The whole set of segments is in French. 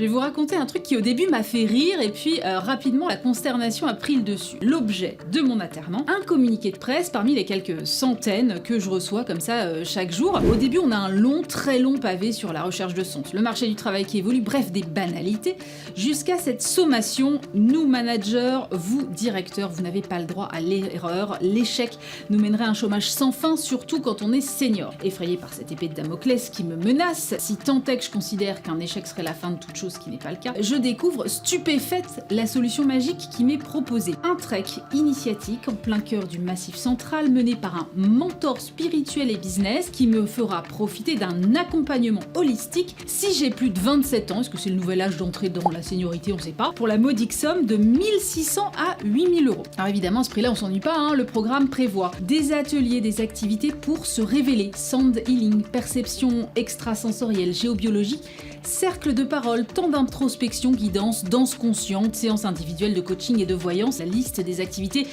Je vais vous raconter un truc qui au début m'a fait rire et puis rapidement la consternation a pris le dessus. L'objet de mon atterrement, un communiqué de presse parmi les quelques centaines que je reçois comme ça chaque jour. Au début on a un long, très long pavé sur la recherche de sens, le marché du travail qui évolue, bref des banalités, jusqu'à cette sommation, nous managers, vous directeurs, vous n'avez pas le droit à l'erreur, l'échec nous mènerait à un chômage sans fin, surtout quand on est senior. Effrayé par cette épée de Damoclès qui me menace, si tant est que je considère qu'un échec serait la fin de toute chose, ce qui n'est pas le cas, je découvre stupéfaite la solution magique qui m'est proposée. Un trek initiatique en plein cœur du Massif Central mené par un mentor spirituel et business qui me fera profiter d'un accompagnement holistique si j'ai plus de 27 ans, est-ce que c'est le nouvel âge d'entrée dans la seniorité, on sait pas, pour la modique somme de 1600 à 8000 euros. Alors évidemment, à ce prix-là, on s'ennuie pas, hein, le programme prévoit des ateliers, des activités pour se révéler, sound healing, perception extrasensorielle, géobiologie, cercle de parole, temps d'introspection, guidance, danse consciente, séances individuelles de coaching et de voyance, la liste des activités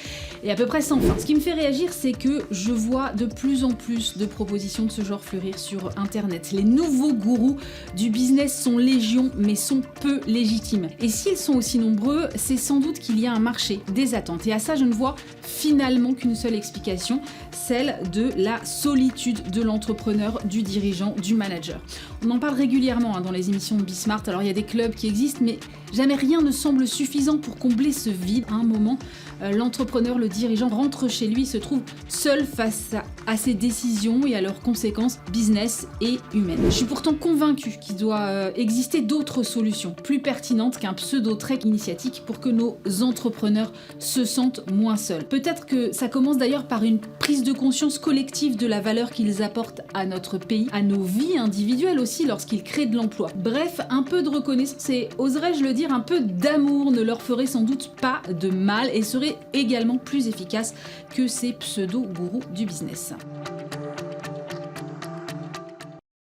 est à peu près sans fin. Ce qui me fait réagir, c'est que je vois de plus en plus de propositions de ce genre fleurir sur internet. Les nouveaux gourous du business sont légion, mais sont peu légitimes. Et s'ils sont aussi nombreux, c'est sans doute qu'il y a un marché, des attentes. Et à ça, je ne vois finalement qu'une seule explication, celle de la solitude de l'entrepreneur, du dirigeant, du manager. On en parle régulièrement dans les émissions de Bismart, alors il y a des clubs qui existent, mais jamais rien ne semble suffisant pour combler ce vide. À un moment, l'entrepreneur, le dirigeant rentre chez lui, se trouve seul face à ses décisions et à leurs conséquences business et humaines. Je suis pourtant convaincue qu'il doit exister d'autres solutions, plus pertinentes qu'un pseudo-trek initiatique pour que nos entrepreneurs se sentent moins seuls. Peut-être que ça commence d'ailleurs par une prise de conscience collective de la valeur qu'ils apportent à notre pays, à nos vies individuelles aussi lorsqu'ils créent de l'emploi. Bref, un peu de reconnaissance et, oserais-je le dire, un peu d'amour ne leur ferait sans doute pas de mal et serait également plus efficace que ces pseudo-gourous du business.